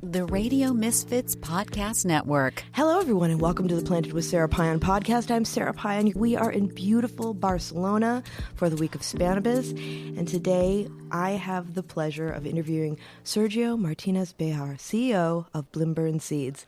The Radio Misfits Podcast Network. Hello, everyone, and welcome to the Planted with Sara Payan podcast. I'm Sara Payan. We are in beautiful Barcelona for the week of Spannabis, and today I have the pleasure of interviewing Sergio Martinez Bejar, CEO of Blimburn Seeds.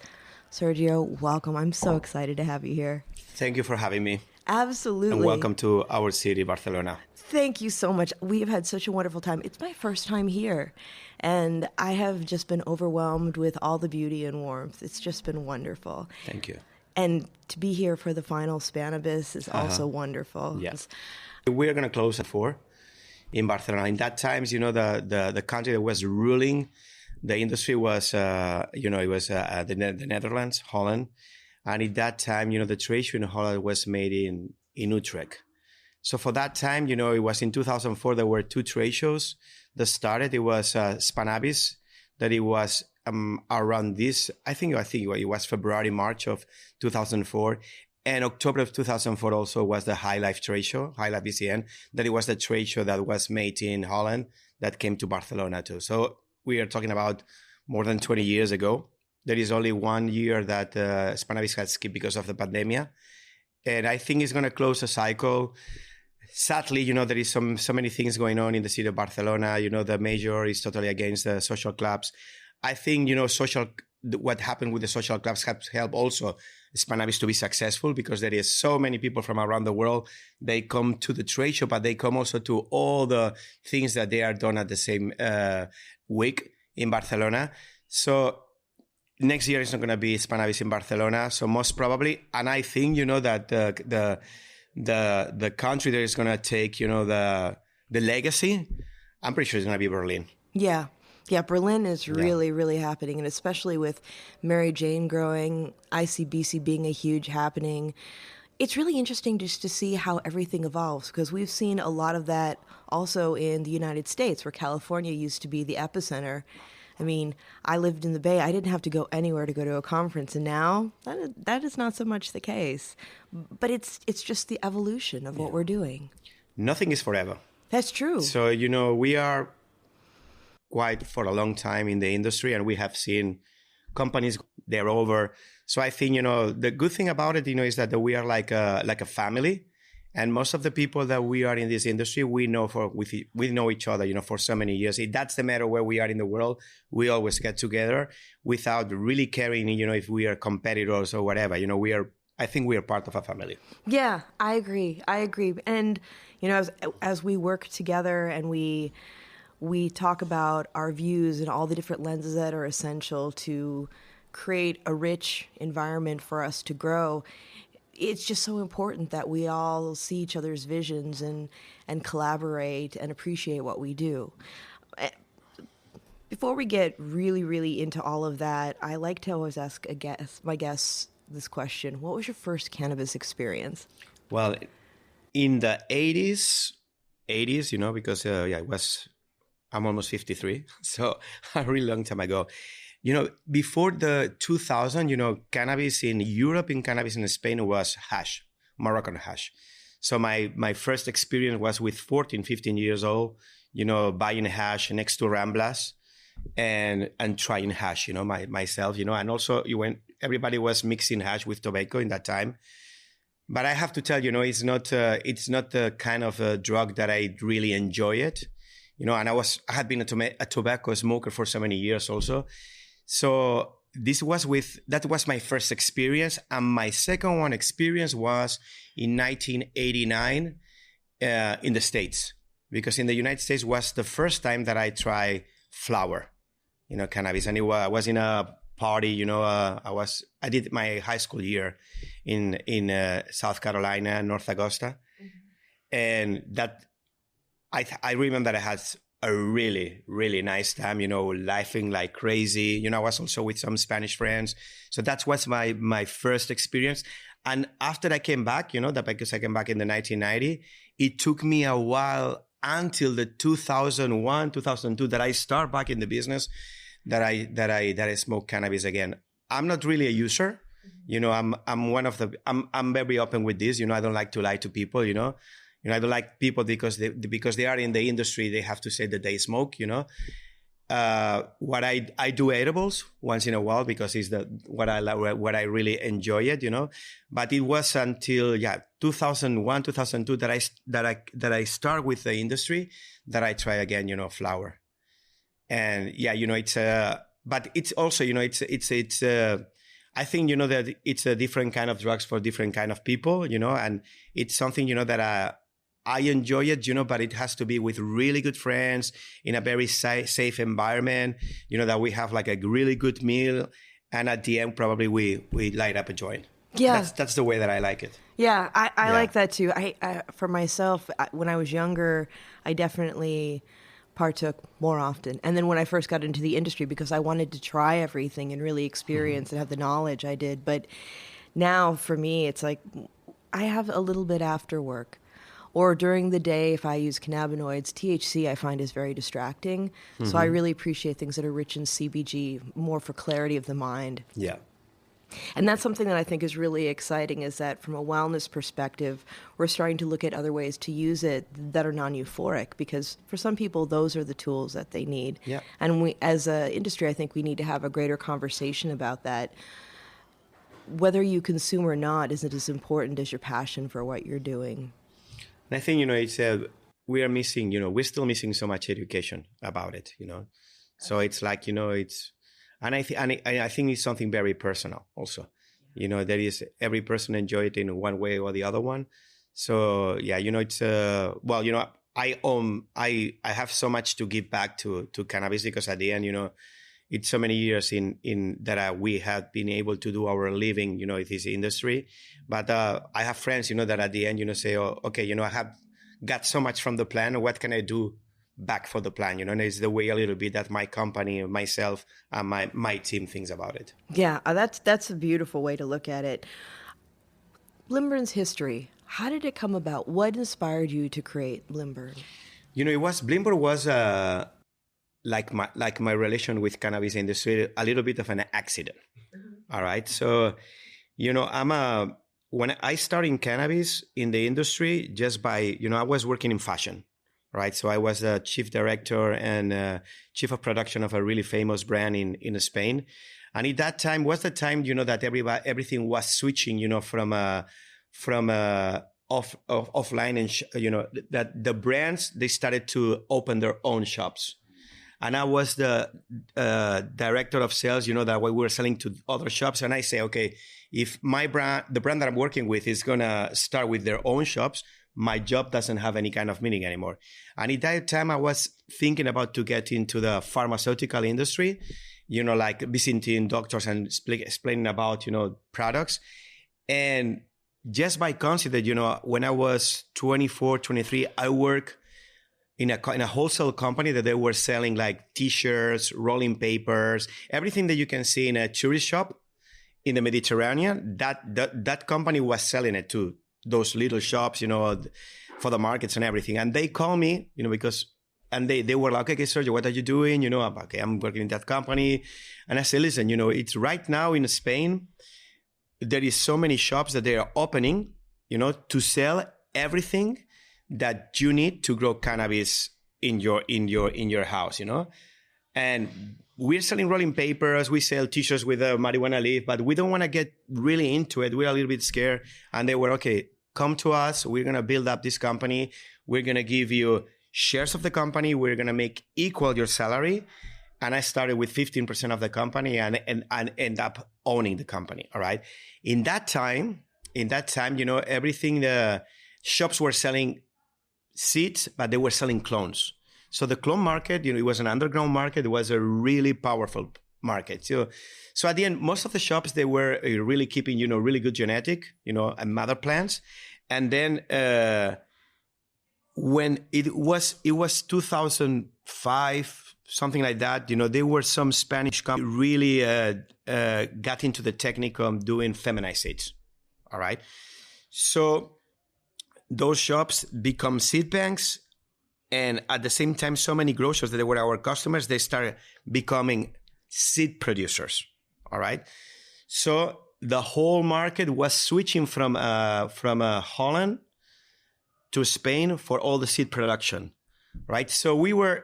Sergio, welcome. I'm so excited to have you here. Thank you for having me. Absolutely. And welcome to our city, Barcelona. Thank you so much. We have had such a wonderful time. It's my first time here, and I have just been overwhelmed with all the beauty and warmth. It's just been wonderful. Thank you. And to be here for the final Spannabis is also wonderful. Yes. We're going to close at 4 in Barcelona. In that times, the country that was ruling the industry was, it was the Netherlands, Holland. And at that time, the trade show in Holland was made in Utrecht. So for that time, it was in 2004, there were 2 trade shows that started. It was Spannabis, that it was around this, I think it was February, March of 2004. And October of 2004 also was the High Life trade show, High Life BCN, that it was the trade show that was made in Holland that came to Barcelona too. So we are talking about more than 20 years ago. There is only 1 year that Spannabis has skipped because of the pandemic. And I think it's going to close a cycle. Sadly, there is so many things going on in the city of Barcelona. The mayor is totally against the social clubs. I think, what happened with the social clubs has helped also Spannabis to be successful, because there is so many people from around the world. They come to the trade show, but they come also to all the things that they are done at the same week in Barcelona. So next year is not going to be Spannabis in Barcelona. So most probably, and I think, that the country that is going to take, the legacy, I'm pretty sure it's going to be Berlin. Yeah. Yeah, Berlin is really, really happening. And especially with Mary Jane growing, ICBC being a huge happening, it's really interesting just to see how everything evolves, because we've seen a lot of that also in the United States, where California used to be the epicenter. I mean, I lived in the Bay. I didn't have to go anywhere to go to a conference. And now that is not so much the case. But it's just the evolution of what we're doing. Nothing is forever. That's true. So, we are quite for a long time in the industry, and we have seen companies, they're over. So I think, the good thing about it, is that we are like a family. And most of the people that we are in this industry, we know each other, for so many years. It doesn't matter where we are in the world. We always get together without really caring, if we are competitors or whatever. I think we are part of a family. Yeah, I agree. And, as we work together and we talk about our views and all the different lenses that are essential to create a rich environment for us to grow, it's just so important that we all see each other's visions and collaborate and appreciate what we do. Before we get really, really into all of that, I like to always ask my guests this question. What was your first cannabis experience? Well, in the 80s, because I'm almost 53, so a really long time ago. Before the 2000, cannabis in Europe and cannabis in Spain was hash, Moroccan hash. So my first experience was with 14, 15 years old, buying hash next to Ramblas and trying hash, myself, and also everybody was mixing hash with tobacco in that time. But I have to tell, it's not the kind of a drug that I really enjoy it, and I had been a tobacco smoker for so many years also. So that was my first experience. And my second experience was in 1989 in the States, because in the United States was the first time that I tried flower, cannabis. And I was in a party, I did my high school year in South Carolina, North Augusta. Mm-hmm. And that I remember that I had a really, really nice time, laughing like crazy. I was also with some Spanish friends. So that was my first experience. And after I came back, because I came back in the 1990, it took me a while until the 2001, 2002 that I start back in the business, that I smoke cannabis again. I'm not really a user. I'm very open with this. I don't like to lie to people, I don't like people because they are in the industry, they have to say that they smoke, what I do edibles once in a while because it's what I really enjoy it, But it was until 2001, 2002 that I start with the industry that I try again, flower. And it's but it's also, it's I think, that it's a different kind of drugs for different kind of people, and it's something, that I enjoy it, but it has to be with really good friends in a very safe environment, that we have like a really good meal. And at the end, probably we light up a joint. Yeah. That's the way that I like it. Yeah, I like that too. I for myself, when I was younger, I definitely partook more often. And then when I first got into the industry, because I wanted to try everything and really experience and have the knowledge, I did. But now for me, it's like I have a little bit after work. Or during the day, if I use cannabinoids, THC I find is very distracting. So I really appreciate things that are rich in CBG, more for clarity of the mind. Yeah. And that's something that I think is really exciting, is that from a wellness perspective, we're starting to look at other ways to use it that are non-euphoric, because for some people, those are the tools that they need. Yeah. And we, as an industry, I think we need to have a greater conversation about that. Whether you consume or not isn't as important as your passion for what you're doing. And I think, it's we are missing, we're still missing so much education about it, So it's like, it's, and I think it's something very personal also. There is, every person enjoy it in one way or the other one. So it's, I have so much to give back to cannabis, because at the end, it's so many years in that we have been able to do our living, in this industry. But I have friends, that at the end, say, oh, okay, I have got so much from the plan. What can I do back for the plan? And it's the way a little bit that my company, myself, and my team thinks about it. Yeah, that's a beautiful way to look at it. Blimburn's history. How did it come about? What inspired you to create Blimburn? Blimburn was like my relation with cannabis industry, a little bit of an accident. All right. So, when I started in cannabis in the industry, just by, I was working in fashion, right? So I was the chief director and chief of production of a really famous brand in Spain. And at that time was the time, that everything was switching, from offline, and, that the brands, they started to open their own shops. And I was the director of sales, that we were selling to other shops. And I say, okay, if my brand, the brand that I'm working with, is going to start with their own shops, my job doesn't have any kind of meaning anymore. And at that time, I was thinking about to get into the pharmaceutical industry, like visiting doctors and explaining about, products. And just by coincidence, when I was 24, 23, I worked in a wholesale company that they were selling like T-shirts, rolling papers, everything that you can see in a tourist shop in the Mediterranean. That company was selling it to those little shops, for the markets and everything. And they called me, because, and they were like, okay, Sergio, what are you doing? I'm okay, I'm working in that company. And I said, listen, it's right now in Spain, there is so many shops that they are opening, to sell everything that you need to grow cannabis in your house, And we're selling rolling papers, we sell T-shirts with a marijuana leaf, but we don't want to get really into it. We're a little bit scared. And they were, okay, come to us. We're going to build up this company. We're going to give you shares of the company. We're going to make equal your salary. And I started with 15% of the company and end up owning the company. All right. In that time, everything, the shops were selling seeds, but they were selling clones. So the clone market, it was an underground market. It was a really powerful market. So at the end, most of the shops, they were really keeping, really good genetic, and mother plants. And then when it was 2005, something like that, there were some Spanish companies really got into the technique of doing feminized seeds. All right. So those shops become seed banks. And at the same time, so many grocers that were our customers, they started becoming seed producers. All right. So the whole market was switching from Holland to Spain for all the seed production. Right. So we were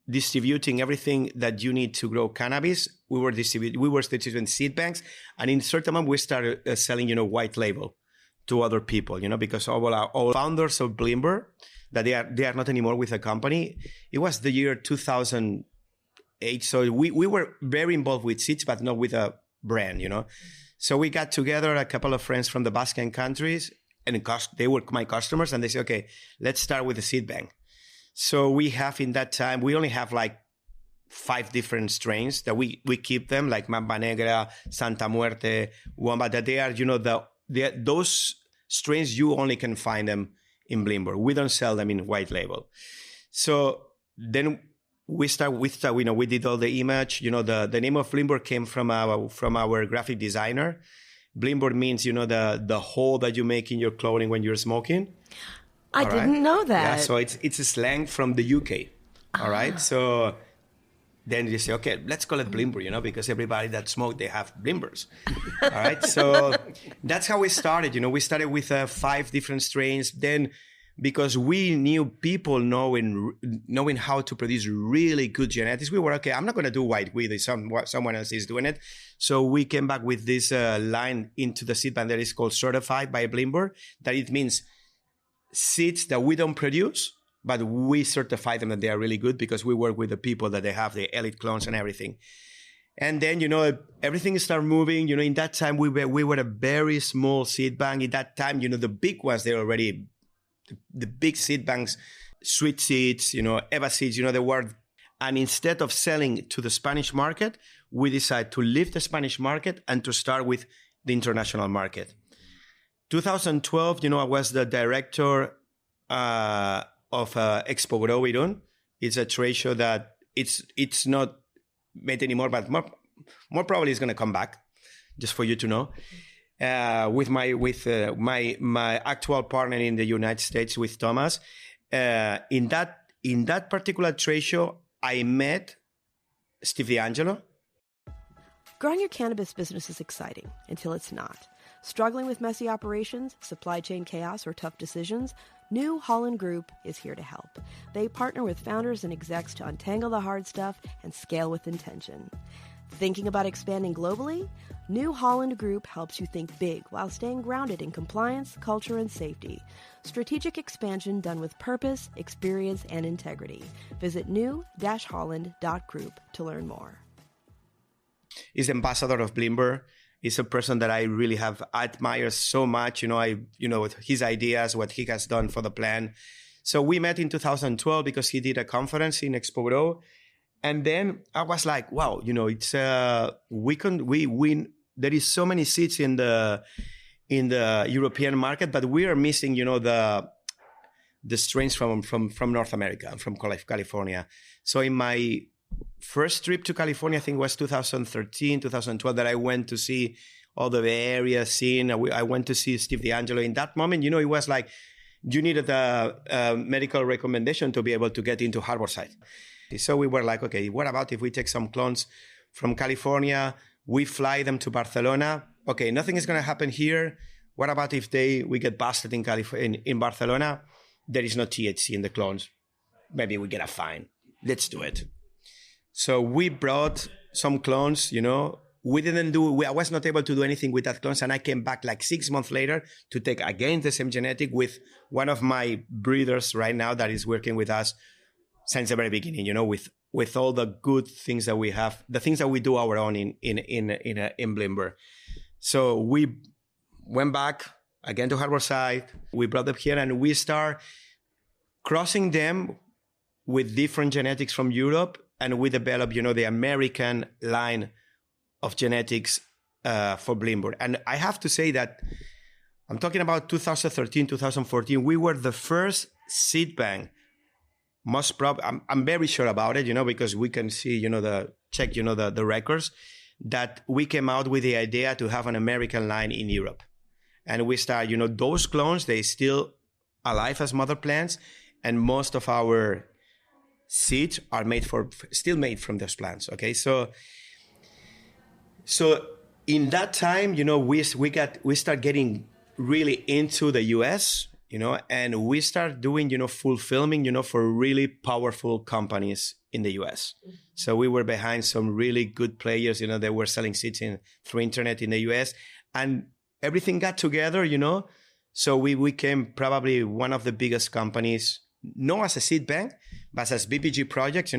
distributing everything that you need to grow cannabis. We were distributing seed banks, and in a certain moment we started selling, white label to other people, because all our founders of Blimburn, that they are not anymore with the company. It was the year 2008, so we were very involved with seeds, but not with a brand, So we got together, a couple of friends from the Basque countries, and they were my customers, and they said, okay, let's start with the seed bank. So we have, in that time, we only have like 5 different strains that we keep them, like Mamba Negra, Santa Muerte, Wamba, that they are, those strains, you only can find them in Blimburn. We don't sell them in white label. So then we did all the image. The name of Blimburn came from our graphic designer. Blimburn means, the hole that you make in your clothing when you're smoking. I didn't know that. Yeah, so it's a slang from the UK. All right. So then you say, okay, let's call it Blimburn, because everybody that smoked, they have Blimburns. All right. So that's how we started. We started with 5 different strains. Then, because we knew people knowing how to produce really good genetics, we were, okay, I'm not going to do white weed if someone else is doing it. So we came back with this line into the seed bank that is called Certified by Blimburn, that it means seeds that we don't produce, but we certify them that they are really good, because we work with the people that they have the elite clones and everything. And then, everything started moving. In that time, we were a very small seed bank. In that time, the big ones, they're already the big seed banks, Sweet Seeds, Eva Seeds, they were. And instead of selling to the Spanish market, we decided to leave the Spanish market and to start with the international market. 2012, I was the director of Expo Grow Irún. It's a trade show that it's not made anymore, but more probably it's going to come back, just for you to know. With my actual partner in the United States, with Thomas. In that particular trade show, I met Steve D'Angelo. Growing your cannabis business is exciting until it's not. Struggling with messy operations, supply chain chaos, or tough decisions? New Holland Group is here to help. They partner with founders and execs to untangle the hard stuff and scale with intention. Thinking about expanding globally? New Holland Group helps you think big while staying grounded in compliance, culture, and safety. Strategic expansion done with purpose, experience, and integrity. Visit new-holland.group to learn more. He's the ambassador of Blimburn. He's a person that I really have admired so much. His ideas, what he has done for the plan. So we met in 2012 because he did a conference in Expo Grow. And then I was like, wow, it's there is so many seeds in the European market, but we are missing, the strains from North America, from California. So in my first trip to California, I think it was 2013, 2012, that I went to see all the Bay Area scene. I went to see Steve D'Angelo. In that moment, it was like you needed a medical recommendation to be able to get into Harborside. So we were like, okay, what about if we take some clones from California, we fly them to Barcelona? Okay, nothing is going to happen here. What about if we get busted in Barcelona? There is no THC in the clones. Maybe we get a fine. Let's do it. So we brought some clones, I was not able to do anything with that clones, and I came back like 6 months later to take again the same genetic with one of my breeders right now that is working with us since the very beginning, with all the good things that we have, the things that we do our own in Blimburn. So we went back again to Harborside. We brought them here, and we start crossing them with different genetics from Europe, and we developed, the American line of genetics for Blimburn. And I have to say that I'm talking about 2013, 2014. We were the first seed bank. I'm very sure about it, because we can see, the records, that we came out with the idea to have an American line in Europe. And we start, those clones, they still alive as mother plants, and most of our seeds are still made from those plants. Okay, so in that time, we start getting really into the US. And we start doing, full filming, for really powerful companies in the US. So we were behind some really good players, they were selling seeds through internet in the US, and everything got together, So we became probably one of the biggest companies, not as a seed bank, but as BPG projects,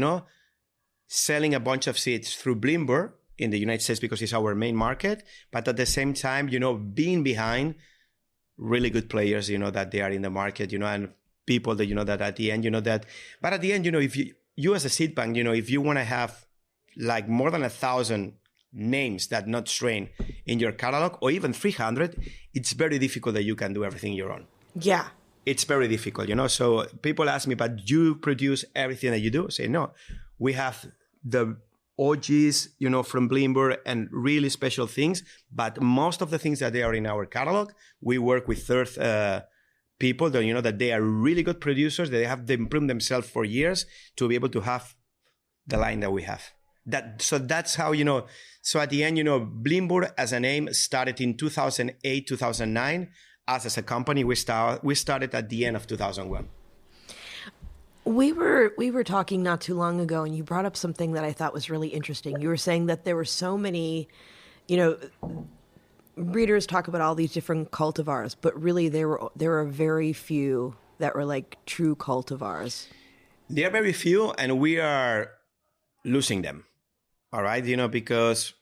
selling a bunch of seeds through Blimburn in the United States because it's our main market, but at the same time, being behind really good players, that they are in the market, and people that, that at the end, but at the end, if you as a seed bank, if you want to have like more than 1,000 names that not strain in your catalog, or even 300, it's very difficult that you can do everything your own. Yeah. It's very difficult, So people ask me, but you produce everything that you do? I say, no, we have the OGs, from Blimburn and really special things. But most of the things that they are in our catalog, we work with third people that, that they are really good producers. They have improved themselves for years to be able to have the line that we have. So that's how, so at the end, Blimburn as a name started in 2008, 2009. Us as a company, we started at the end of 2001. We were talking not too long ago, and you brought up something that I thought was really interesting. You were saying that there were so many, breeders talk about all these different cultivars, but really there were very few that were like true cultivars. There are very few, and we are losing them. All right, because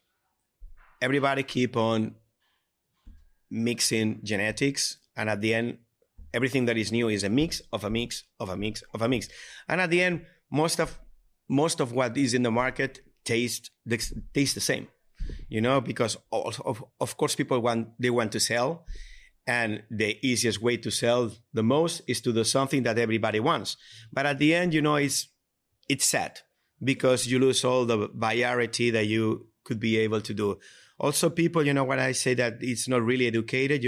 everybody keep on mixing genetics, and at the end, everything that is new is a mix of a mix of a mix of a mix. And at the end, most of what is in the market tastes the same, because of course people want to sell, and the easiest way to sell the most is to do something that everybody wants. But at the end, it's sad because you lose all the variety that you could be able to do. Also, people, when I say that it's not really educated,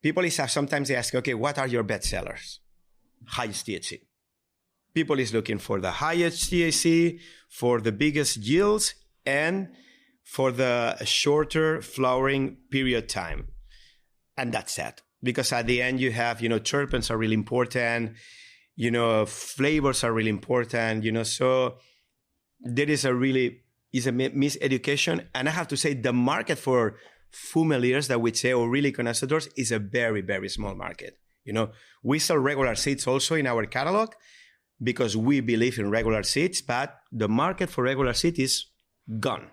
people sometimes they ask, okay, what are your best sellers? Highest THC. People is looking for the highest THC, for the biggest yields, and for the shorter flowering period time. And that's sad. Because at the end you have, terpenes are really important, flavors are really important, so there is a miseducation. And I have to say the market for fumeliers that we say, or really connoisseurs, is a very, very small market. We sell regular seeds also in our catalog because we believe in regular seeds, but the market for regular seed is gone.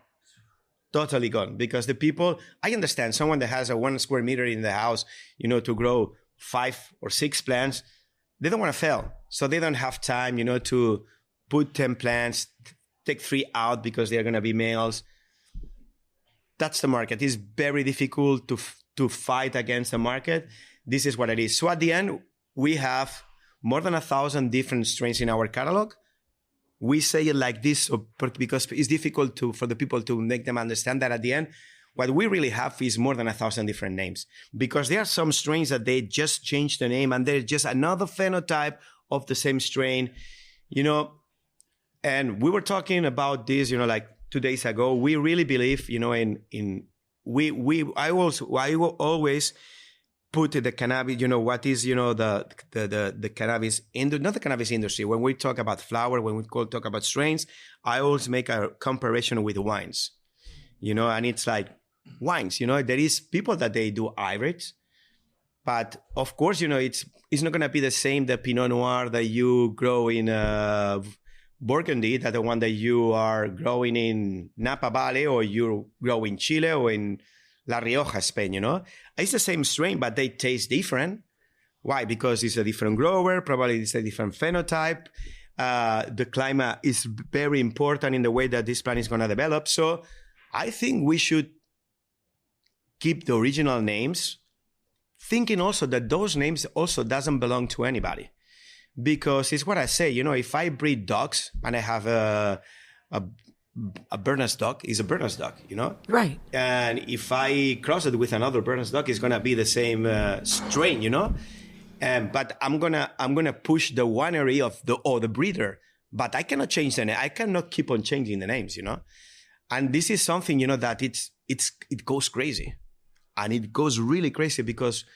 Totally gone. Because the people, I understand someone that has a 1 square meter in the house, to grow 5 or 6 plants, they don't want to fail. So they don't have time, to put 10 plants, take 3 out because they're going to be males. That's the market. It's very difficult to fight against the market. This is what it is. So at the end, we have more than 1,000 different strains in our catalog. We say it like this because it's difficult for the people to make them understand that at the end, what we really have is more than 1,000 different names. Because there are some strains that they just changed the name and they're just another phenotype of the same strain, And we were talking about this, like 2 days ago. We really believe, I will always put the cannabis, what is, the cannabis, not the cannabis industry. When we talk about flower, when we talk about strains, I always make a comparison with wines, and it's like wines, there is people that they do hybrids, but of course, it's not going to be the same, the Pinot Noir that you grow in Burgundy, that the one that you are growing in Napa Valley, or you grow in Chile or in La Rioja, Spain, It's the same strain, but they taste different. Why? Because it's a different grower, probably it's a different phenotype. The climate is very important in the way that this plant is going to develop. So I think we should keep the original names, thinking also that those names also doesn't belong to anybody. Because it's what I say, if I breed dogs and I have a Bernese dog, is a Bernese dog, Right. And if I cross it with another Bernese dog, it's gonna be the same strain, But I'm gonna push the winery of the breeder, but I cannot change the name. I cannot keep on changing the names, And this is something, that it goes crazy, and it goes really crazy because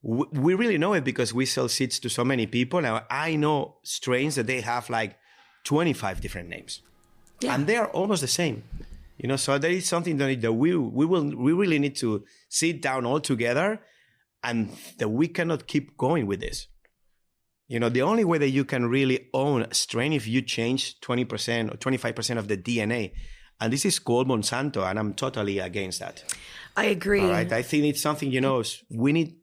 we really know it because we sell seeds to so many people. Now I know strains that they have like 25 different names. Yeah. And they are almost the same. So there is something that we really need to sit down all together, and that we cannot keep going with this. The only way that you can really own a strain if you change 20% or 25% of the DNA. And this is called Monsanto, and I'm totally against that. I agree. All right. I think it's something, we need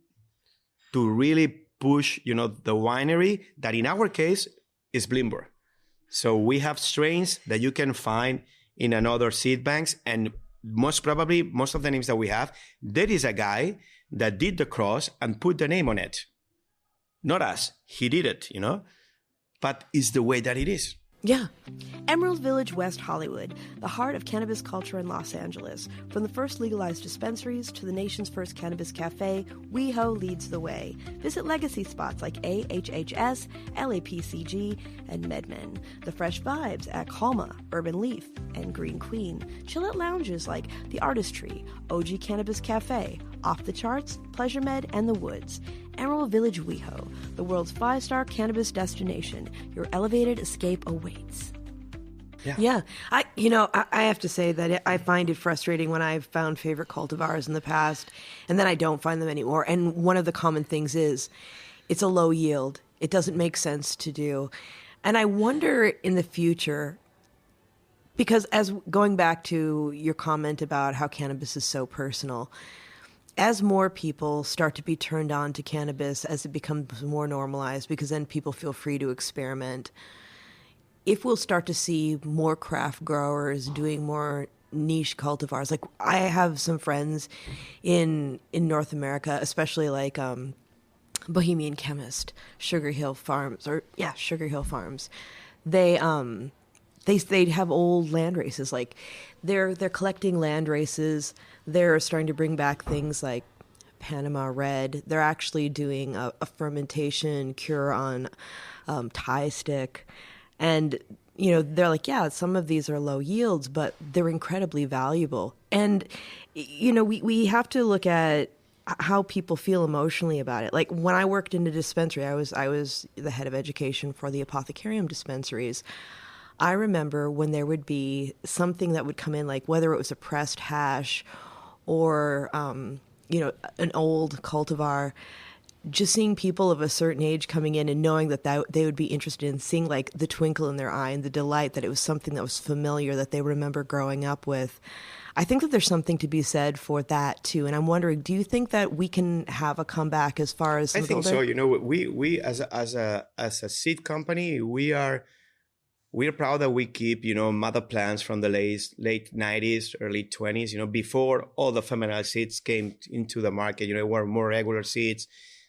to really push, the winery that in our case is Blimburn. So we have strains that you can find in another seed banks, and most probably most of the names that we have, there is a guy that did the cross and put the name on it. Not us. He did it, but it's the way that it is. Yeah. Emerald Village, West Hollywood, the heart of cannabis culture in Los Angeles. From the first legalized dispensaries to the nation's first cannabis cafe, WeHo leads the way. Visit legacy spots like AHHS, LAPCG, and MedMen. The fresh vibes at Calma, Urban Leaf, and Green Queen. Chill at lounges like The Artistry, OG Cannabis Cafe, Off the Charts, Pleasure Med, and The Woods. Emerald Village WeHo, the world's 5-star cannabis destination. Your elevated escape awaits. Yeah. I have to say that I find it frustrating when I've found favorite cultivars in the past, and then I don't find them anymore. And one of the common things is it's a low yield. It doesn't make sense to do. And I wonder in the future, because as going back to your comment about how cannabis is so personal, as more people start to be turned on to cannabis, as it becomes more normalized, because then people feel free to experiment, if we'll start to see more craft growers doing more niche cultivars. Like I have some friends in North America, especially like Bohemian Chemist, Sugar Hill Farms. They have old land races. Like they're collecting land races. They're starting to bring back things like Panama Red. They're actually doing a fermentation cure on Thai stick. And, they're like, yeah, some of these are low yields, but they're incredibly valuable. And, we have to look at how people feel emotionally about it. Like when I worked in a dispensary, I was the head of education for the apothecarium dispensaries. I remember when there would be something that would come in, like whether it was a pressed hash or, an old cultivar, just seeing people of a certain age coming in and knowing that they would be interested in seeing like the twinkle in their eye and the delight that it was something that was familiar that they remember growing up with. I think that there's something to be said for that too. And I'm wondering, do you think that we can have a comeback as far as I think so. We as a seed company, we're proud that we keep, mother plants from the late 90s, early 20s, before all the feminine seeds came into the market. There were more regular seeds.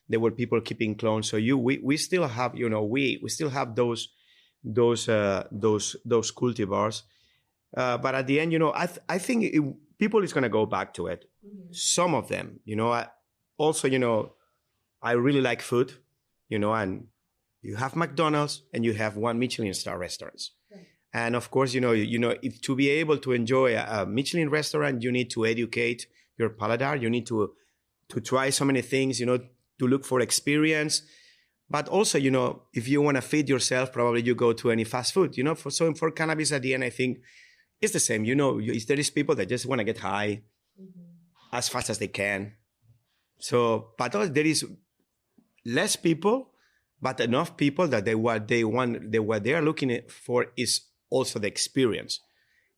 There were people keeping clones. So we still have, we still have those cultivars. But at the end, I think people is going to go back to it. Mm-hmm. Some of them, I really like food, and you have McDonald's and you have one Michelin star restaurants. Right. And of course, if to be able to enjoy a Michelin restaurant, you need to educate your palate. You need to try so many things, to look for experience. But also, if you want to feed yourself, probably you go to any fast food, for cannabis at the end, I think it's the same. There is people that just want to get high as fast as they can. So, but there is less people, but enough people that what they are looking for is also the experience.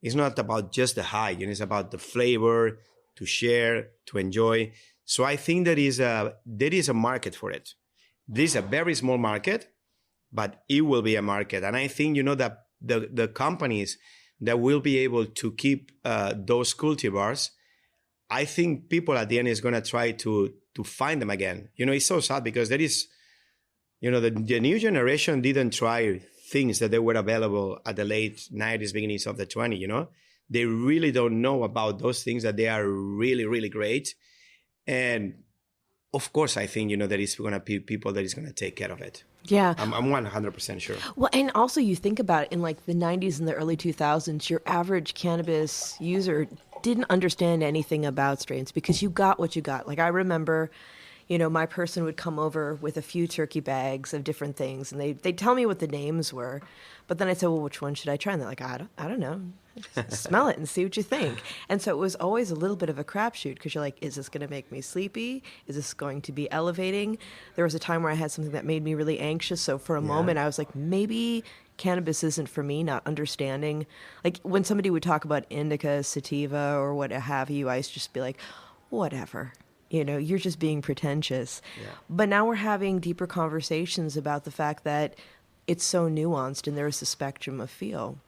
It's not about just the high, it's about the flavor, to share, to enjoy. So I think there is a market for it. This is a very small market, but it will be a market. And I think, that the companies that will be able to keep those cultivars, I think people at the end is going to try to find them again. It's so sad because there is, the new generation didn't try things that they were available at the late 90s, beginnings of the 20s, They really don't know about those things that they are really, really great. And of course, I think, there is going to be people that is going to take care of it. Yeah. I'm 100% sure. Well, and also you think about it in like the 90s and the early 2000s, your average cannabis user didn't understand anything about strains because you got what you got. Like I remember, my person would come over with a few turkey bags of different things, and they'd tell me what the names were. But then I'd say, well, which one should I try? And they're like, I don't know. Smell it and see what you think. And so it was always a little bit of a crapshoot because you're like, is this going to make me sleepy? Is this going to be elevating? There was a time where I had something that made me really anxious. So for a moment, I was like, maybe cannabis isn't for me, not understanding. Like when somebody would talk about indica, sativa, or what have you, I used to just be like, whatever. You're just being pretentious. Yeah. But now we're having deeper conversations about the fact that it's so nuanced and there's a spectrum of feel.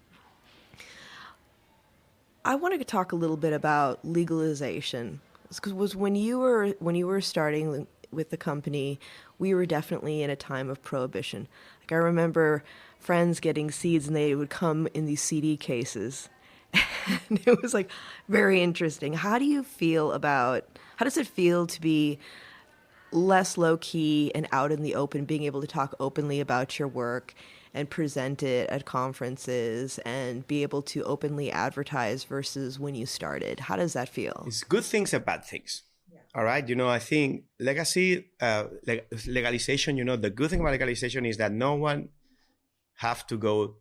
I wanted to talk a little bit about legalization. Because when you were starting with the company, we were definitely in a time of prohibition. Like I remember friends getting seeds and they would come in these CD cases. And it was like very interesting. How does it feel to be less low key and out in the open, being able to talk openly about your work and present it at conferences and be able to openly advertise versus when you started? How does that feel? It's good things and bad things. Yeah. All right. I think legalization, the good thing about legalization is that no one have to go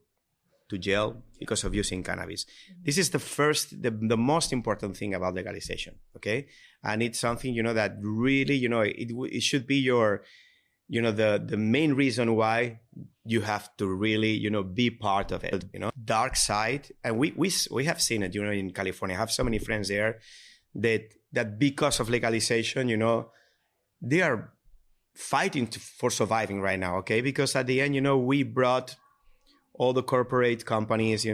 to jail because of using cannabis. Mm-hmm. This is the most important thing about legalization. Okay. And it's something, that really, it should be your, the main reason why you have to really, be part of it, dark side. And we have seen it, in California. I have so many friends there that because of legalization, they are fighting for surviving right now. Okay. Because at the end, we brought all the corporate companies,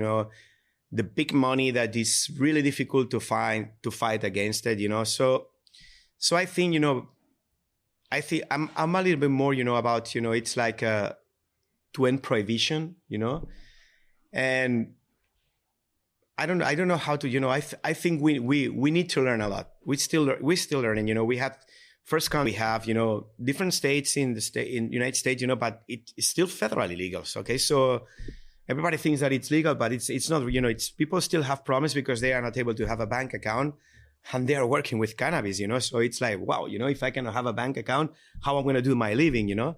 the big money that is really difficult to fight against it, So I think, I'm a little bit more, about, it's like to end prohibition, and I don't know how to, I think we need to learn a lot. We're still learning, we have different states in in United States, but it's still federally legal. Okay. So everybody thinks that it's legal, but it's not, people still have problems because they are not able to have a bank account and they are working with cannabis, so it's like, wow, if I cannot have a bank account, how I'm going to do my living,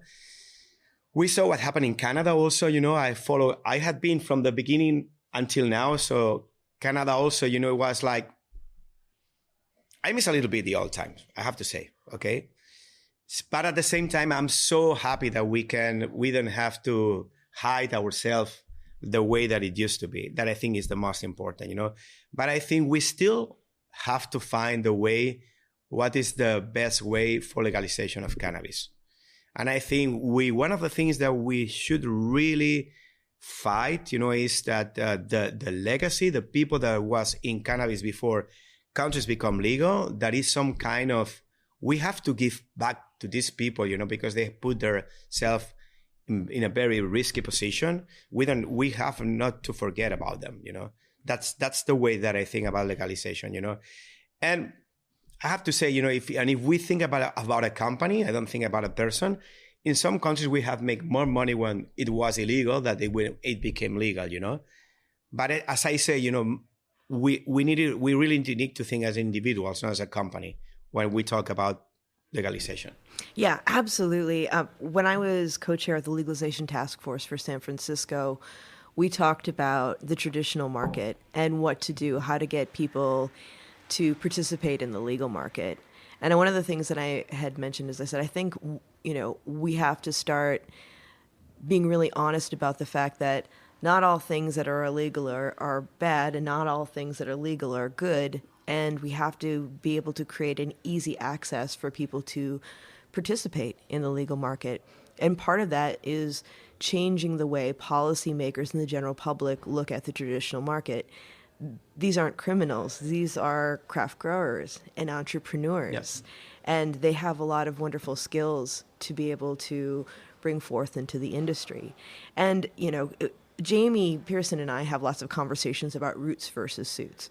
We saw what happened in Canada also, I had been from the beginning until now. So Canada also, it was like, I miss a little bit the old times, I have to say, okay? But at the same time, I'm so happy that we don't have to hide ourselves the way that it used to be. That I think is the most important, But I think we still have to find the way, what is the best way for legalization of cannabis. And I think one of the things that we should really fight, is that the legacy, the people that was in cannabis before countries become legal, that is some kind of, we have to give back to these people, because they put themselves in a very risky position. We have not to forget about them, That's the way that I think about legalization, And I have to say, if we think about a company, I don't think about a person. In some countries, we have made more money when it was illegal than it became legal, But as I say, we really need to think as individuals, not as a company, when we talk about legalization. Yeah, absolutely. When I was co-chair of the legalization task force for San Francisco, we talked about the traditional market and what to do, how to get people to participate in the legal market. And one of the things that I had mentioned is I said, I think, we have to start being really honest about the fact that not all things that are illegal are bad, and not all things that are legal are good. And we have to be able to create an easy access for people to participate in the legal market. And part of that is changing the way policymakers and the general public look at the traditional market. These aren't criminals. These are craft growers and entrepreneurs. Yes. And they have a lot of wonderful skills to be able to bring forth into the industry. And, Jamie Pearson and I have lots of conversations about roots versus suits.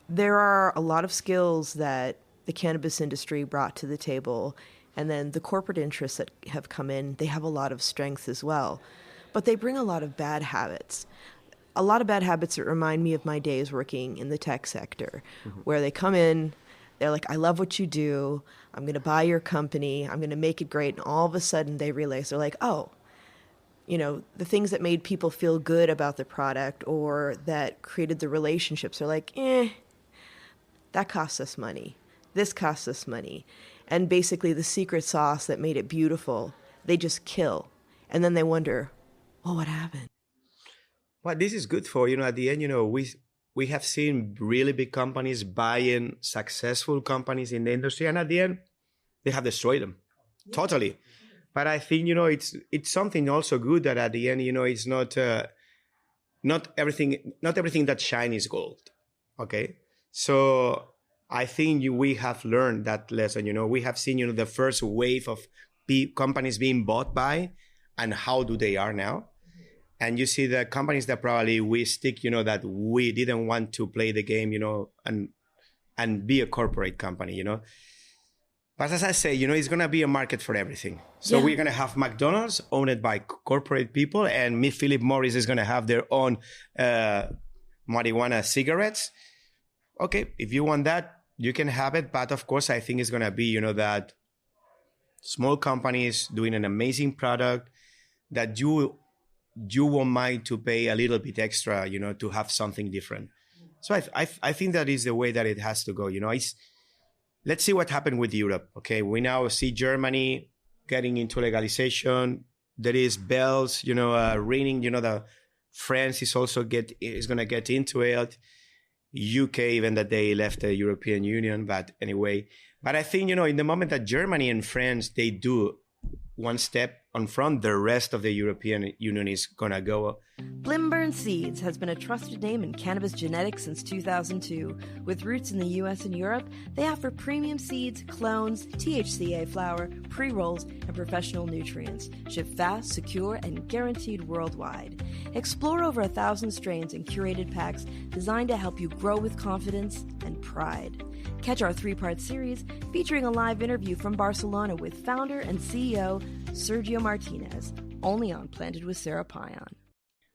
There are a lot of skills that the cannabis industry brought to the table, and then the corporate interests that have come in, they have a lot of strengths as well. But they bring a lot of bad habits. A lot of bad habits that remind me of my days working in the tech sector, where they come in, they're like, I love what you do. I'm going to buy your company. I'm going to make it great. And all of a sudden they realize, they're like, oh, the things that made people feel good about the product or that created the relationships are like, that costs us money. This costs us money. And basically the secret sauce that made it beautiful, they just kill. And then they wonder, well, what happened? Well, this is good for, at the end, we have seen really big companies buying successful companies in the industry. And at the end, they have destroyed them totally. But I think, it's something also good that at the end, it's not everything that shines is gold. Okay. So I think we have learned that lesson. We have seen, the first wave of companies being bought by and how do they are now. And you see the companies that probably we stick, that we didn't want to play the game, and be a corporate company, But as I say, it's going to be a market for everything. So we're going to have McDonald's owned by corporate people, and Philip Morris is going to have their own marijuana cigarettes. Okay, if you want that, you can have it. But of course, I think it's going to be, that small companies doing an amazing product that you won't mind to pay a little bit extra, to have something different. So I think that is the way that it has to go. Let's see what happened with Europe. Okay, we now see Germany getting into legalization. There is bells, ringing. The France is also is going to get into it. UK, even that they left the European Union, but anyway. But I think in the moment that Germany and France they do one step on front, the rest of the European Union is going to go. Blimburn Seeds has been a trusted name in cannabis genetics since 2002. With roots in the US and Europe, they offer premium seeds, clones, THCA flower, pre-rolls, and professional nutrients. Shipped fast, secure, and guaranteed worldwide. Explore over 1,000 strains in curated packs designed to help you grow with confidence and pride. Catch our 3-part series featuring a live interview from Barcelona with founder and CEO Sergio Martinez, only on Planted with Sara Payan.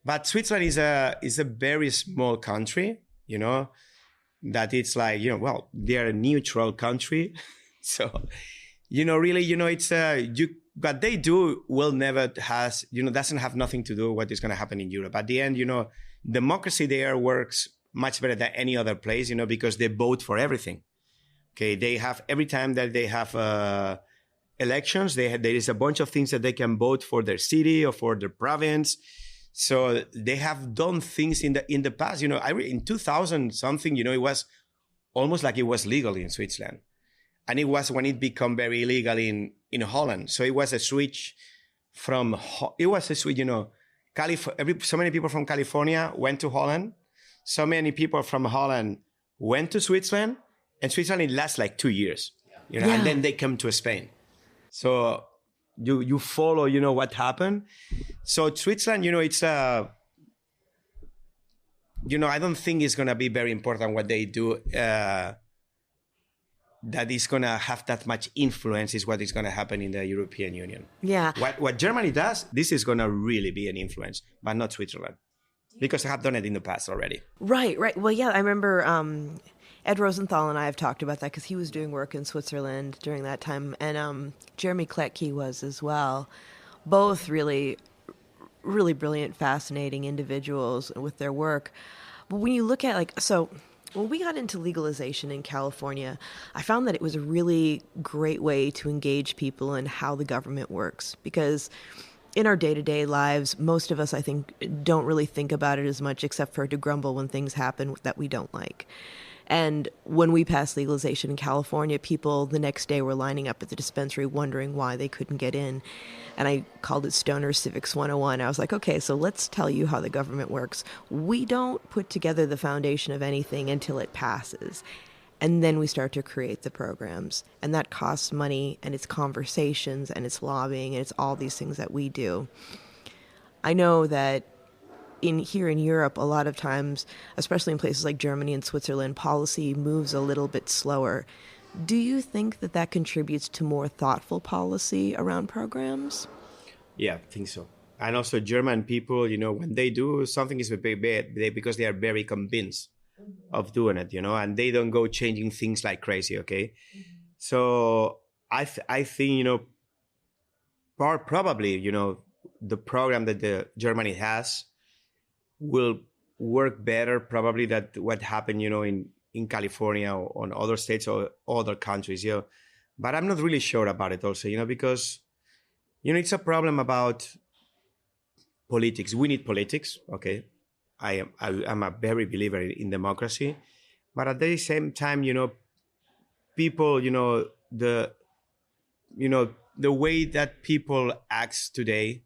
But Switzerland is a very small country, that it's like, they're a neutral country. So, really, it's, what they do will never doesn't have nothing to do with what is going to happen in Europe. At the end, democracy there works much better than any other place, because they vote for everything. Okay, they have, every time that they have elections, there is a bunch of things that they can vote for their city or for their province. So they have done things in the past. In 2000 something, it was almost like it was legal in Switzerland, and it was when it became very illegal in Holland. So it was a switch from so many people from California went to Holland. So many people from Holland went to Switzerland, and Switzerland it lasts like 2 years, and then they come to Spain. So you follow, what happened. So Switzerland, it's I don't think it's going to be very important what they do. That is going to have that much influence is what is going to happen in the European Union. Yeah. What Germany does, this is going to really be an influence, but not Switzerland, because they have done it in the past already. Right. Well, yeah, I remember Ed Rosenthal and I have talked about that because he was doing work in Switzerland during that time, and Jeremy Kletke was as well. Both really, really brilliant, fascinating individuals with their work. But when you look at when we got into legalization in California, I found that it was a really great way to engage people in how the government works, because in our day-to-day lives, most of us, I think, don't really think about it as much except for to grumble when things happen that we don't like. And when we passed legalization in California, people the next day were lining up at the dispensary wondering why they couldn't get in. And I called it Stoner Civics 101. I was like, okay, so let's tell you how the government works. We don't put together the foundation of anything until it passes. And then we start to create the programs. And that costs money, and it's conversations, and it's lobbying, and it's all these things that we do. I know that here in Europe, a lot of times, especially in places like Germany and Switzerland, policy moves a little bit slower. Do you think that contributes to more thoughtful policy around programs? Yeah, I think so. And also German people, when they do something is very bad, because they are very convinced of doing it, and they don't go changing things like crazy. Okay. So I think, probably, the program that the Germany has will work better probably that what happened, in California or on other states or other countries, but I'm not really sure about it also, because, it's a problem about politics. We need politics. Okay. I'm a very believer in democracy, but at the same time, people, the way that people act today,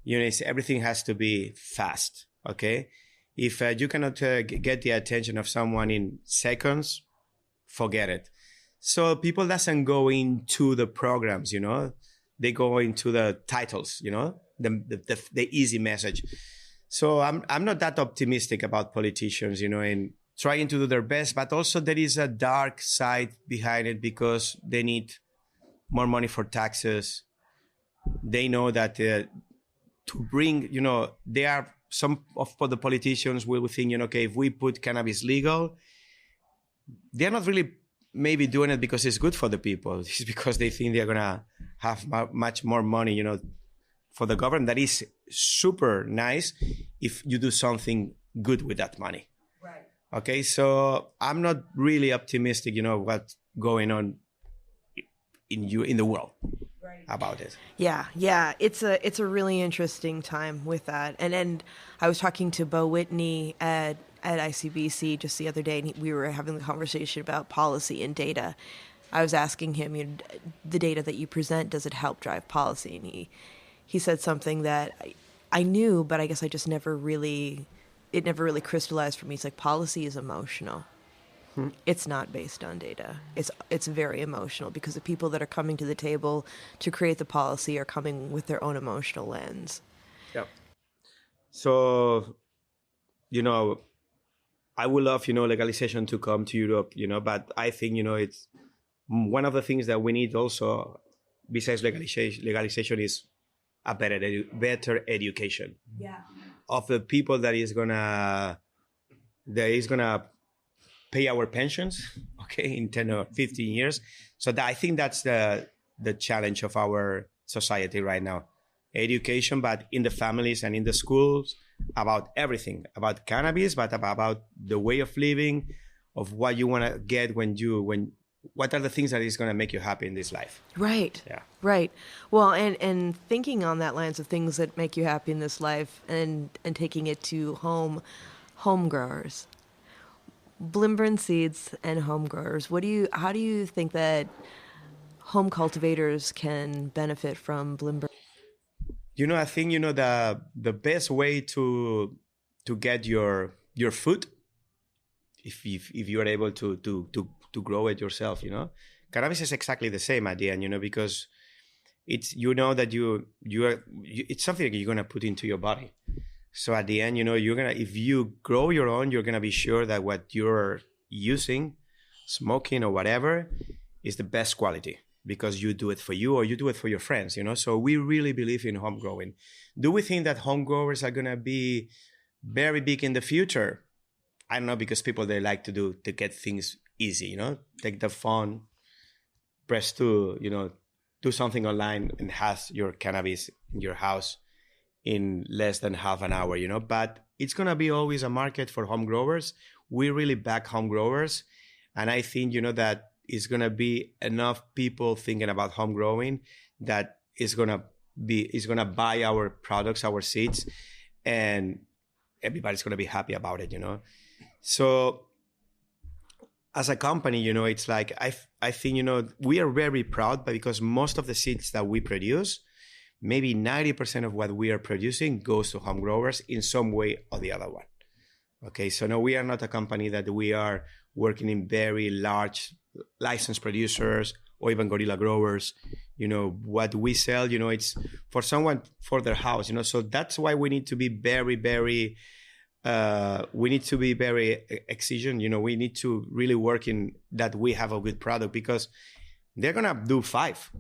is everything has to be fast. Okay. If you cannot get the attention of someone in seconds, forget it. So people doesn't go into the programs, they go into the titles, the easy message. So I'm not that optimistic about politicians, and trying to do their best, but also there is a dark side behind it because they need more money for taxes. They know that to bring, they are some of the politicians will think, okay, if we put cannabis legal, they're not really maybe doing it because it's good for the people. It's because they think they're going to have much more money, for the government. That is super nice if you do something good with that money. Right. Okay, so I'm not really optimistic, what's going on in the world about it. Yeah. It's a really interesting time with that. And I was talking to Bo Whitney at ICBC just the other day, and we were having a conversation about policy and data. I was asking him, the data that you present, does it help drive policy? And he said something that I knew, but I guess I just it never really crystallized for me. It's like policy is emotional. It's not based on data. It's very emotional because the people that are coming to the table to create the policy are coming with their own emotional lens. Yeah. So, I would love, legalization to come to Europe, but I think, it's one of the things that we need also, besides legalization is a better education. Yeah. Of the people that is gonna pay our pensions, okay, in 10 or 15 years. So I think that's the challenge of our society right now. Education, but in the families and in the schools, about everything, about cannabis, but about the way of living, of what you want to get what are the things that is going to make you happy in this life. Right. Yeah. Right. Well, and thinking on that lines of things that make you happy in this life and taking it to home growers. Blimburn Seeds and home growers, how do you think that home cultivators can benefit from Blimburn? I think the best way to get your food, if you are able to grow it yourself, cannabis is exactly the same at the end, because it's that it's something that you're gonna put into your body. So at the end, if you grow your own, you're gonna be sure that what you're using, smoking or whatever, is the best quality because you do it for you or you do it for your friends. So we really believe in home growing. Do we think that home growers are gonna be very big in the future? I don't know, because people, they like to get things easy, take the phone, press to, do something online and has your cannabis in your house in less than half an hour, but it's going to be always a market for home growers. We really back home growers. And I think, that it's going to be enough people thinking about home growing that is going to buy our products, our seeds, and everybody's going to be happy about it, So as a company, it's like, I think, we are very proud, but because most of the seeds that we produce, maybe 90% of what we are producing goes to home growers in some way or the other one. Okay, so no, we are not a company that we are working in very large licensed producers or even guerrilla growers. What we sell, it's for someone for their house, so that's why we need to be very, very exigent. We need to really work in that we have a good product because they're gonna do 5.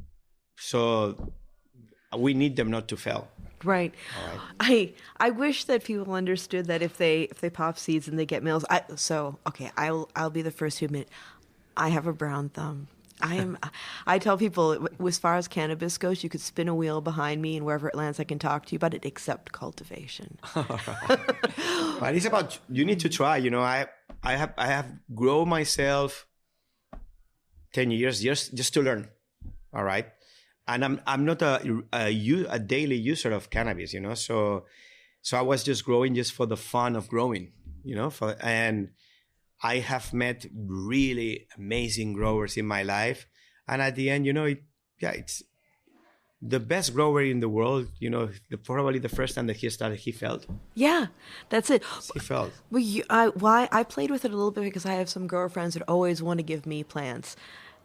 So we need them not to fail. Right. I wish that people understood that if they pop seeds and they get males. I'll be the first to admit I have a brown thumb. I tell people, as far as cannabis goes, you could spin a wheel behind me and wherever it lands, I can talk to you about it, except cultivation. But it's about, you need to try. I have grown myself 10 years just to learn. All right. And I'm not a daily user of cannabis, so I was just growing just for the fun of growing, and I have met really amazing growers in my life. And at the end, it's the best grower in the world, probably the first time that he started, he felt. Yeah, that's it. He felt. Well, I played with it a little bit because I have some grower friends that always want to give me plants.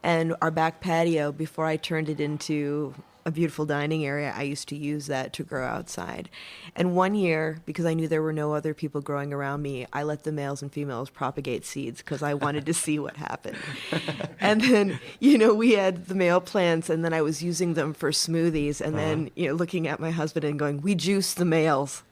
And our back patio, before I turned it into a beautiful dining area, I used to use that to grow outside. And one year, because I knew there were no other people growing around me, I let the males and females propagate seeds because I wanted to see what happened. And then, we had the male plants, and then I was using them for smoothies, and then, looking at my husband and going, we juice the males.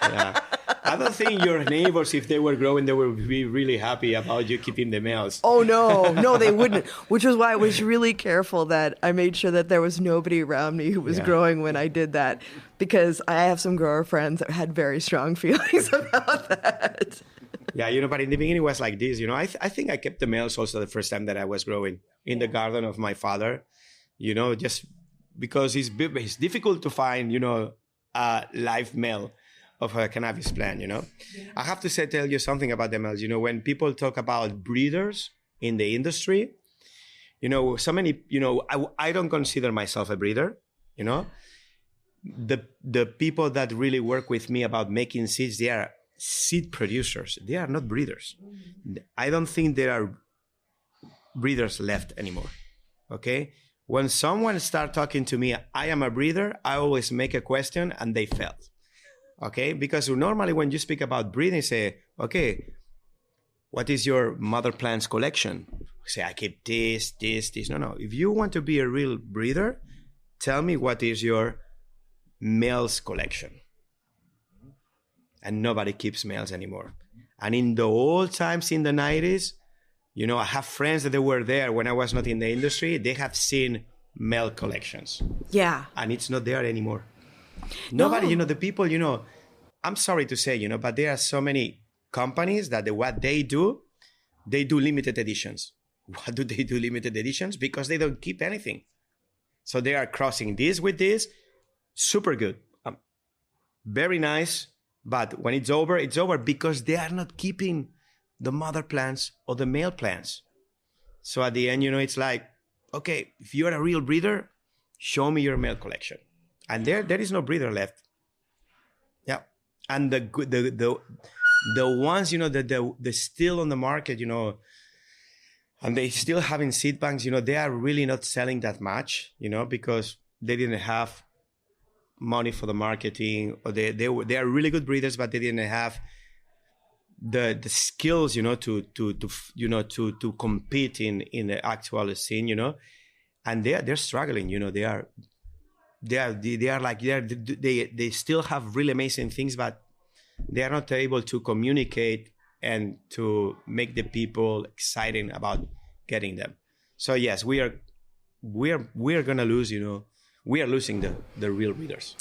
Yeah. I don't think your neighbors, if they were growing, they would be really happy about you keeping the males. Oh, no, they wouldn't, which is why I was really careful that I made sure that there was nobody around me who was growing when I did that, because I have some grower friends that had very strong feelings about that. Yeah, but in the beginning it was like this, I think I kept the males also the first time that I was growing in the garden of my father, just because it's difficult to find, a live male of a cannabis plant, I have to tell you something about the males. When people talk about breeders in the industry, so many, I don't consider myself a breeder, The people that really work with me about making seeds, they are seed producers. They are not breeders. I don't think there are breeders left anymore, okay? When someone starts talking to me, I am a breeder, I always make a question and they fail. Okay, because normally when you speak about breeding, you say, okay, what is your mother plant's collection? Say, I keep this. No. If you want to be a real breeder, tell me what is your males collection. And nobody keeps males anymore. And in the old times in the 90s, I have friends that they were there when I was not in the industry. They have seen male collections. Yeah. And it's not there anymore. Nobody, the people, I'm sorry to say, but there are so many companies that what they do limited editions. What do they do limited editions? Because they don't keep anything. So they are crossing this with this. Super good. Very nice. But when it's over because they are not keeping the mother plants or the male plants. So at the end, it's like, okay, if you're a real breeder, show me your male collection. And there is no breeder left. Yeah. And the ones, that they're still on the market, and they still having seed banks, they are really not selling that much, because they didn't have money for the marketing, or they are really good breeders, but they didn't have the skills, to compete in the actual scene, and they're struggling, they still have really amazing things, but they are not able to communicate and to make the people excited about getting them. So yes, we are gonna lose, we are losing the real breeders.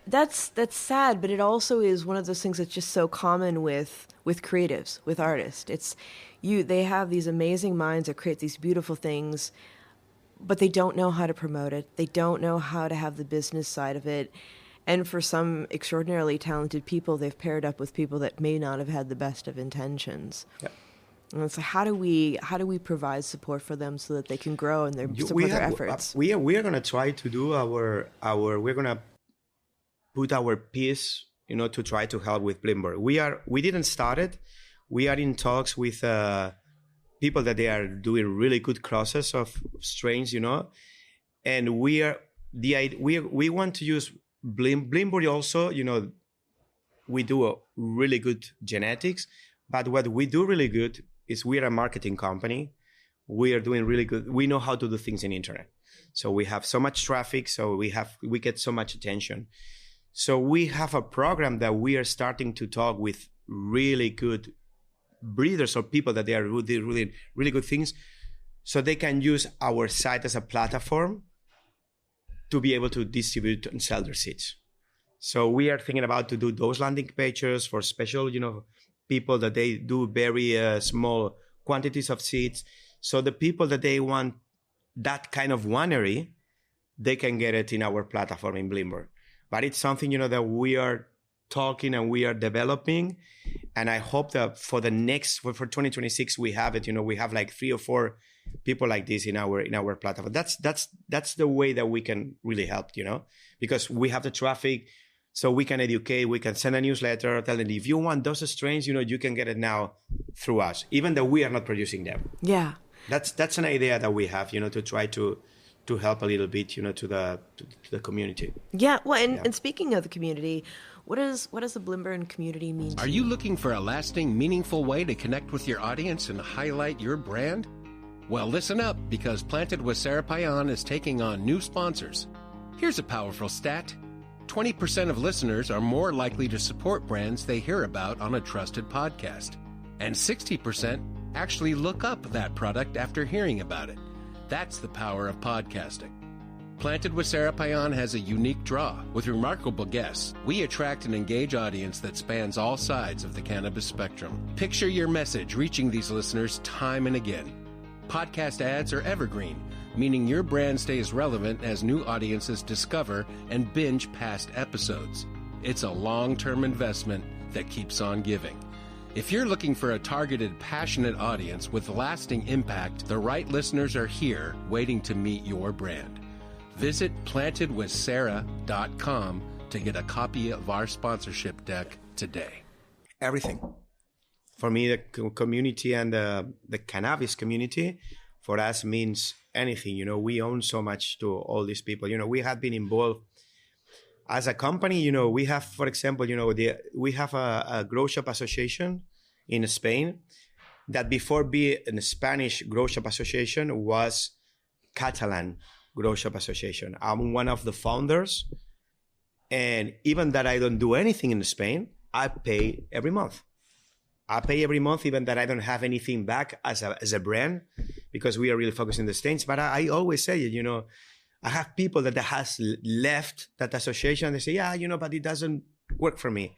That's sad, but it also is one of those things that's just so common with creatives, with artists. They have these amazing minds that create these beautiful things, but they don't know how to promote it. They don't know how to have the business side of it. And for some extraordinarily talented people, they've paired up with people that may not have had the best of intentions. Yeah. And it's like, how do we provide support for them so that they can grow and support their efforts? We are going to try to do we're going to put our piece, to try to help with Blimburn. We didn't start it. We are in talks with people that they are doing really good crosses of strains, and we want to use Blimburn also, we do a really good genetics, but what we do really good is we're a marketing company. We are doing really good. We know how to do things in internet. So we have so much traffic. So we get so much attention. So we have a program that we are starting to talk with really good breeders or people that they are really, really good things, so they can use our site as a platform to be able to distribute and sell their seeds. So we are thinking about to do those landing pages for special, people that they do very small quantities of seeds. So the people that they want that kind of winery, they can get it in our platform in Blimburn. But it's something, that we are talking and we are developing. And I hope that for 2026, we have it, we have like 3 or 4 people like this in our platform. That's the way that we can really help, because we have the traffic, so we can educate, we can send a newsletter, tell them if you want those strains, you can get it now through us, even though we are not producing them. Yeah. That's an idea that we have, to try to help a little bit, to the community. Yeah. Well, and speaking of the community, what does the Blimburn community mean to you? Are you looking for a lasting, meaningful way to connect with your audience and highlight your brand? Well, listen up, because Planted with Sara Payan is taking on new sponsors. Here's a powerful stat. 20% of listeners are more likely to support brands they hear about on a trusted podcast. And 60% actually look up that product after hearing about it. That's the power of podcasting. Planted with Sara Payan has a unique draw. With remarkable guests, we attract and engage audience that spans all sides of the cannabis spectrum. Picture your message reaching these listeners time and again. Podcast ads are evergreen, meaning your brand stays relevant as new audiences discover and binge past episodes. It's a long-term investment that keeps on giving. If you're looking for a targeted, passionate audience with lasting impact, the right listeners are here waiting to meet your brand. Visit plantedwithsara.com to get a copy of our sponsorship deck today. Everything. For me, the community and the cannabis community, for us, means anything. We own so much to all these people. We have been involved as a company. We have, for example, we have a grow shop association in Spain that before being a Spanish grow shop association was Catalan Grow Shop Association. I'm one of the founders, and even that I don't do anything in Spain, I pay every month. Even that I don't have anything back as a brand, because we are really focused in the States. But I always say it, I have people that has left that association. They say, yeah, but it doesn't work for me.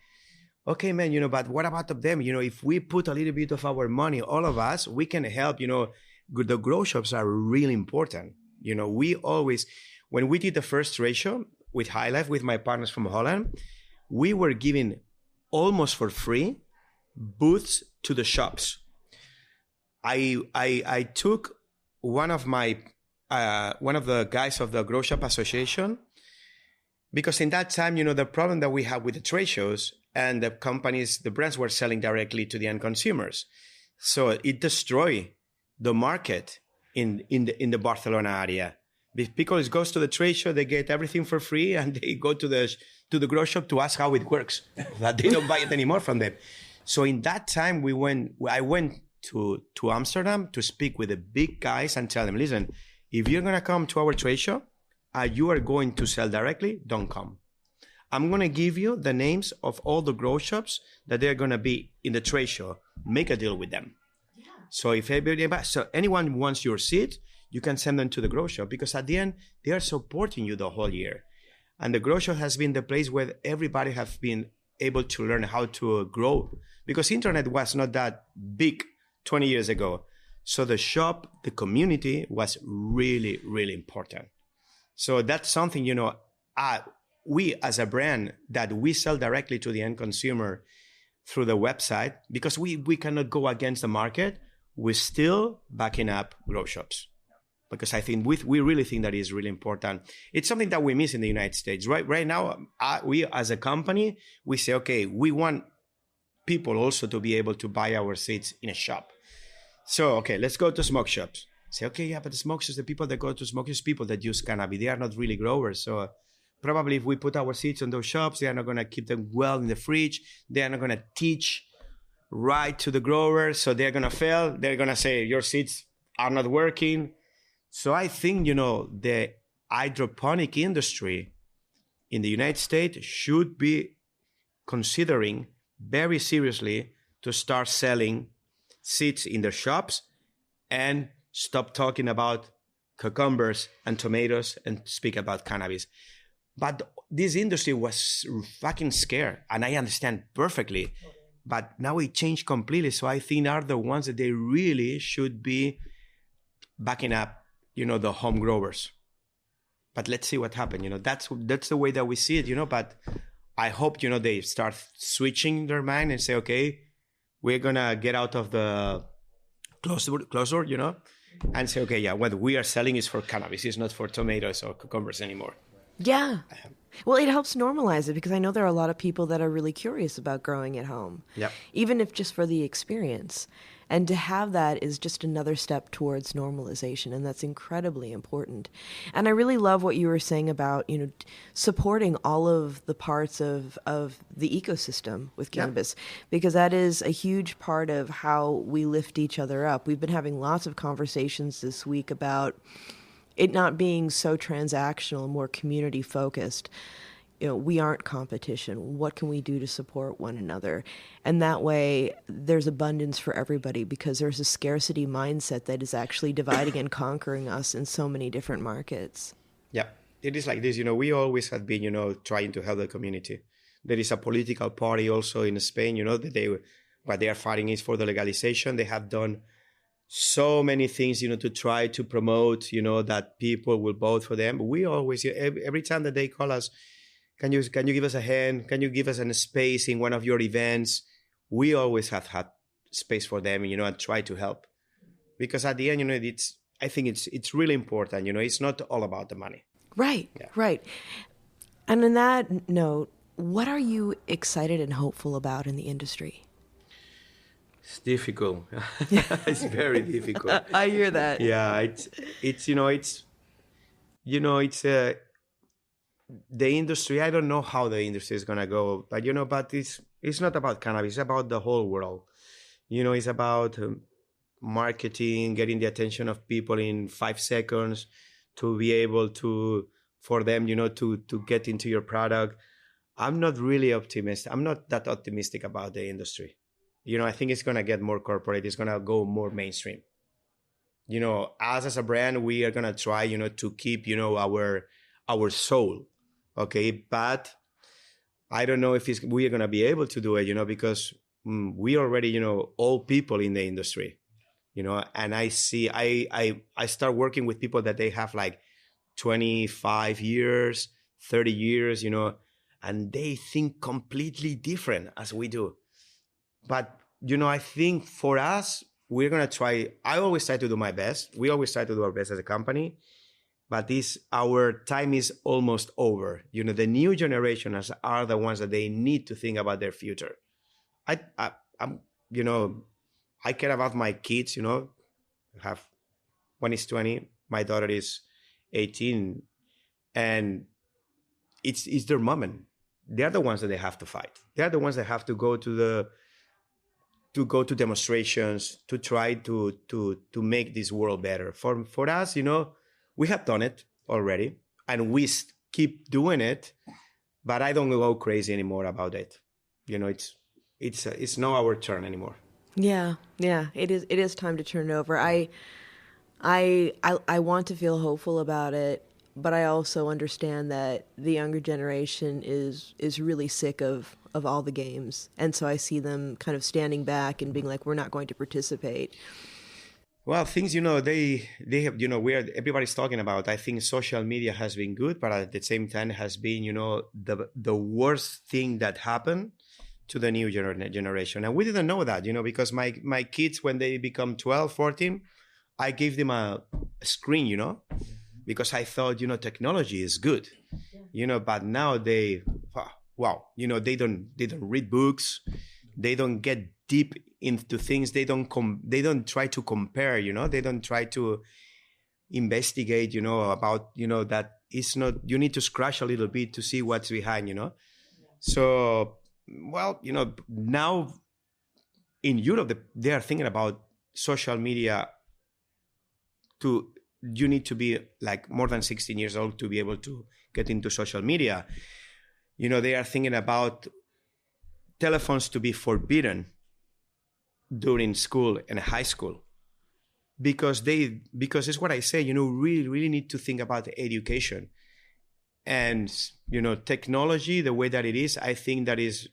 Okay, man, but what about them? If we put a little bit of our money, all of us, we can help. The grow shops are really important. We always, when we did the first ratio with High Life, with my partners from Holland, we were giving almost for free booths to the shops. I took one of the guys of the Grow Shop Association, because in that time, the problem that we have with the trade shows and the companies, the brands were selling directly to the end consumers. So it destroyed the market in the Barcelona area. People goes to the trade show, they get everything for free, and they go to the grow shop to ask how it works. That they don't buy it anymore from them. So in that time, I went to Amsterdam to speak with the big guys and tell them, listen, if you're going to come to our trade show, you are going to sell directly, don't come. I'm going to give you the names of all the grow shops that they're going to be in the trade show. Make a deal with them. Yeah. So if anyone wants your seed, you can send them to the grow shop, because at the end, they are supporting you the whole year. And the grow shop has been the place where everybody has been able to learn how to grow, because internet was not that big 20 years ago. So the shop, the community was really, really important. So that's something, we as a brand that we sell directly to the end consumer through the website, because we cannot go against the market. We're still backing up grow shops, because I think we really think that is really important. It's something that we miss in the United States. Right now, we as a company, we say, okay, we want people also to be able to buy our seeds in a shop. So, okay, let's go to smoke shops. Say, okay, yeah, but the smoke shops, the people that go to smoke shops, people that use cannabis, they are not really growers. So probably if we put our seeds in those shops, they are not going to keep them well in the fridge. They are not going to teach right to the growers. So they're going to fail. They're going to say, your seeds are not working. So I think, the hydroponic industry in the United States should be considering very seriously to start selling seeds in their shops and stop talking about cucumbers and tomatoes and speak about cannabis. But this industry was fucking scared, and I understand perfectly. But now it changed completely. So I think are the ones that they really should be backing up, the home growers. But let's see what happens. That's the way that we see it. But I hope they start switching their mind and say, okay, we're gonna get out of the closure, and say, okay, yeah, what we are selling is for cannabis. It's not for tomatoes or cucumbers anymore. Yeah. Well, it helps normalize it because I know there are a lot of people that are really curious about growing at home. Yep. Even if just for the experience. And to have that is just another step towards normalization, and that's incredibly important. And I really love what you were saying about, supporting all of the parts of the ecosystem with cannabis, because that is a huge part of how we lift each other up. We've been having lots of conversations this week about it not being so transactional, more community focused. We aren't competition. What can we do to support one another? And that way there's abundance for everybody, because there's a scarcity mindset that is actually dividing and conquering us in so many different markets. Yeah, it is like this. We always have been, trying to help the community. There is a political party also in Spain, that what they are fighting is for the legalization. They have done so many things, to try to promote, that people will vote for them. But we always, every time that they call us, can you give us a hand? Can you give us a space in one of your events? We always have had space for them, and try to help. Because at the end, I think it's really important, it's not all about the money. Right, yeah. Right. And on that note, what are you excited and hopeful about in the industry? It's difficult. It's very difficult. I hear that. Yeah, the industry. I don't know how the industry is gonna go, but but it's not about cannabis. It's about the whole world. It's about marketing, getting the attention of people in 5 seconds, to be able for them, to get into your product. I'm not really optimistic. I'm not that optimistic about the industry. I think it's going to get more corporate. It's going to go more mainstream. Us as a brand, we are going to try, to keep, our soul. Okay. But I don't know if we are going to be able to do it, because we already, old people in the industry, and I see, I start working with people that they have like 25 years, 30 years, and they think completely different as we do. But, I think for us, we're going to try. I always try to do my best. We always try to do our best as a company. But our time is almost over. The new generations are the ones that they need to think about their future. I'm I care about my kids, one is 20, my daughter is 18. And it's their moment. They're the ones that they have to fight. They're the ones that have to go to demonstrations to try to make this world better. For us, we have done it already, and we keep doing it. But I don't go crazy anymore about it. It's not our turn anymore. Yeah, it is. It is time to turn it over. I want to feel hopeful about it, but I also understand that the younger generation is really sick of all the games. And so I see them kind of standing back and being like, we're not going to participate. Well, things, they have, everybody's talking about, I think social media has been good, but at the same time has been, the worst thing that happened to the new generation. And we didn't know that, because my kids, when they become 12, 14, I gave them a screen, because I thought, technology is good, but now they, they don't read books. They don't get deep into things. They don't try to compare, they don't try to investigate, about, that it's not, you need to scratch a little bit to see what's behind, So, well, now in Europe, they are thinking about social media to you need to be like more than 16 years old to be able to get into social media. You know, they are thinking about telephones to be forbidden during school and high school. Because it's what I say, you know, really need to think about education. And, you know, technology, the way that it is, I think that is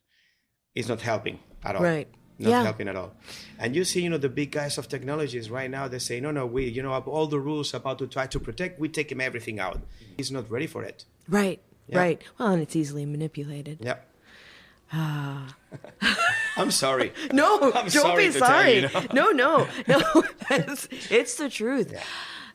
not helping at all. Right. Not helping at all. And you see, you know, the big guys of technologies right now, they say, no, we, you know, all the rules about to try to protect, we take him everything out. He's not ready for it. Right. Yeah. Right. Well, and it's easily manipulated. Yeah. I'm sorry. No, I'm don't be to sorry. tell you, you know? No. It's the truth. Yeah.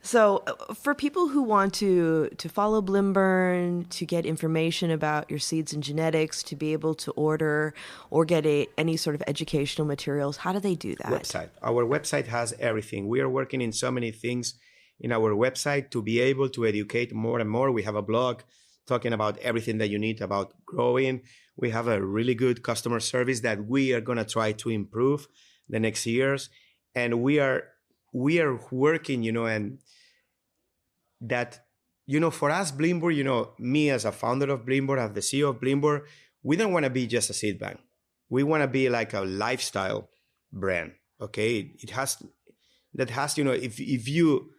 So for people who want to follow Blimburn, to get information about your seeds and genetics, to be able to order or get any sort of educational materials, how do they do that? Website. Our website has everything. We are working in so many things in our website to be able to educate more and more. We have a blog talking about everything that you need about growing. We have a really good customer service that we are going to try to improve the next years. And we are working, you know, and that, you know, for us, Blimburn, you know, me as a founder of Blimburn, as the CEO of Blimburn, we don't want to be just a seed bank. We want to be like a lifestyle brand, okay? That has, you know, if you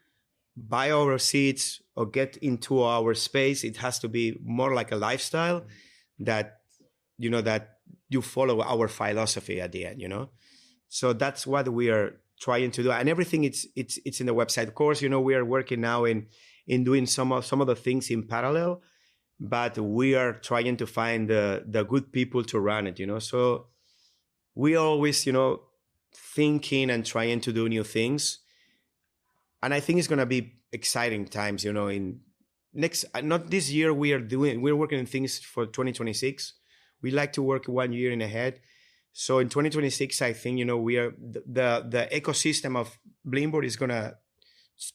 buy our seeds or get into our space, it has to be more like a lifestyle that, you know, that you follow our philosophy at the end, you know? So that's what we are trying to do. And everything it's in the website. Of course, you know, we are working now in doing some of the things in parallel, but we are trying to find the good people to run it, you know? So we always, you know, thinking and trying to do new things. And I think it's going to be exciting times, you know, in next, not this year, we're working on things for 2026. We like to work 1 year in ahead. So in 2026, I think, you know, we are, the ecosystem of Blimburn is going to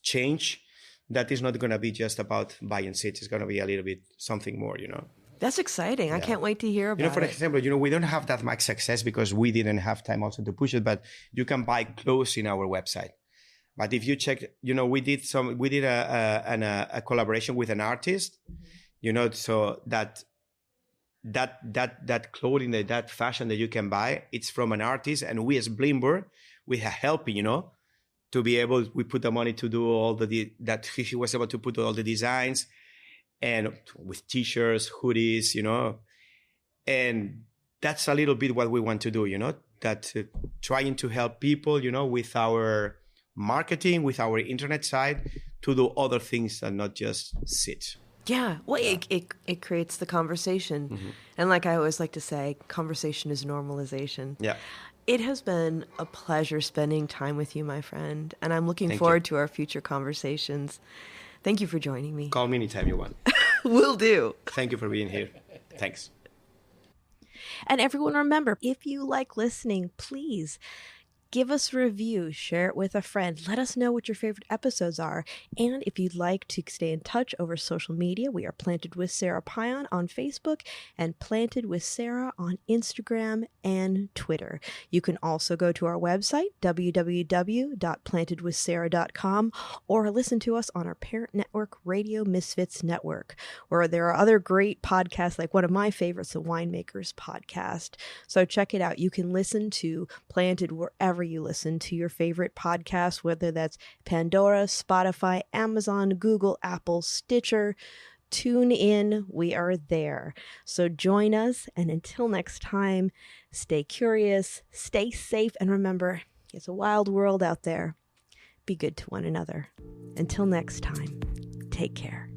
change. That is not going to be just about buying seeds. It's going to be a little bit something more, you know. That's exciting. Yeah. I can't wait to hear about it. You know, for example, you know, we don't have that much success because we didn't have time also to push it, but you can buy clothes in our website. But if you check, you know, we did a collaboration with an artist, you know, so that clothing, that fashion that you can buy, it's from an artist, and we as Blimburn, we are helping, you know, to be able, we put the money to do all that he was able to put all the designs, and with t-shirts, hoodies, you know, and that's a little bit what we want to do, you know, that trying to help people, you know, with our marketing, with our internet side, to do other things and not just sit. Yeah, well, yeah. It creates the conversation. Mm-hmm. And like I always like to say, conversation is normalization. Yeah. It has been a pleasure spending time with you, my friend. And I'm looking forward to our future conversations. Thank you for joining me. Call me anytime you want. Will do. Thank you for being here. Thanks. And everyone, remember, if you like listening, please give us a review, share it with a friend. Let us know what your favorite episodes are. And if you'd like to stay in touch over social media, we are Planted with Sara Payan on Facebook and Planted with Sara on Instagram and Twitter. You can also go to our website, www.plantedwithsara.com, or listen to us on our parent network, Radio Misfits Network, where there are other great podcasts, like one of my favorites, the Winemakers Podcast. So check it out. You can listen to Planted wherever you listen to your favorite podcast, whether that's Pandora, Spotify, Amazon, Google, Apple, Stitcher, TuneIn. We are there. So join us, and until next time, stay curious, stay safe, and remember, it's a wild world out there. Be good to one another. Until next time, take care.